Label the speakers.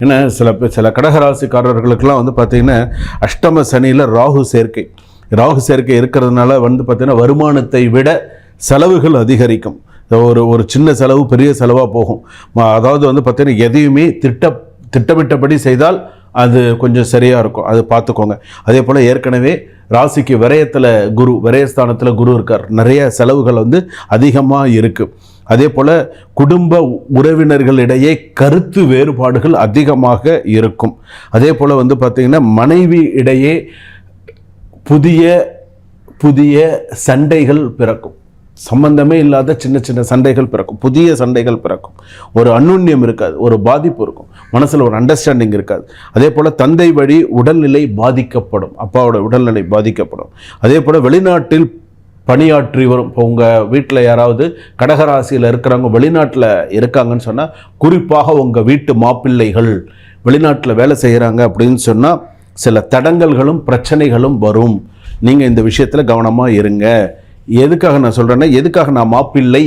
Speaker 1: ஏன்னா சில கடகராசிக்காரர்களுக்கெல்லாம் பார்த்தீங்கன்னா அஷ்டம சனியில் ராகு சேர்க்கை இருக்கிறதுனால பார்த்தீங்கன்னா வருமானத்தை விட செலவுகள் அதிகரிக்கும். ஒரு சின்ன செலவு பெரிய செலவாக போகும். அதாவது பார்த்தீங்கன்னா எதையுமே திட்டமிட்டபடி செய்தால் அது கொஞ்சம் சரியாக இருக்கும், அது பார்த்துக்கோங்க. அதே போல் ஏற்கனவே ராசிக்கு விரயஸ்தானத்தில் குரு இருக்கார். நிறைய செலவுகள் அதிகமாக இருக்குது. அதே போல் குடும்ப உறவினர்களிடையே கருத்து வேறுபாடுகள் அதிகமாக இருக்கும். அதே போல் பார்த்திங்கன்னா மனைவி இடையே புதிய சண்டைகள் பிறக்கும். சம்பந்தமே இல்லாத சின்ன சண்டைகள் பிறக்கும், புதிய சண்டைகள் பிறக்கும். ஒரு அந்யுன்யம் இருக்காது, ஒரு பாதிப்பு இருக்கும், மனசில் ஒரு அண்டர்ஸ்டாண்டிங் இருக்காது. அதே போல் தந்தை வழி உடல்நிலை பாதிக்கப்படும், அப்பாவோட உடல்நிலை பாதிக்கப்படும். அதே போல் வெளிநாட்டில் பணியாற்றி வரும். இப்போ உங்கள் வீட்டில் யாராவது கடகராசியில் இருக்கிறவங்க வெளிநாட்டில் இருக்காங்கன்னு சொன்னால், குறிப்பாக உங்கள் வீட்டு மாப்பிள்ளைகள் வெளிநாட்டில் வேலை செய்கிறாங்க அப்படின்னு சொன்னால் சில தடங்கல்களும் பிரச்சனைகளும் வரும். நீங்கள் இந்த விஷயத்தில் கவனமாக இருங்க. எதுக்காக நான் சொல்கிறேன்னா, எதுக்காக நான் மாப்பிள்ளை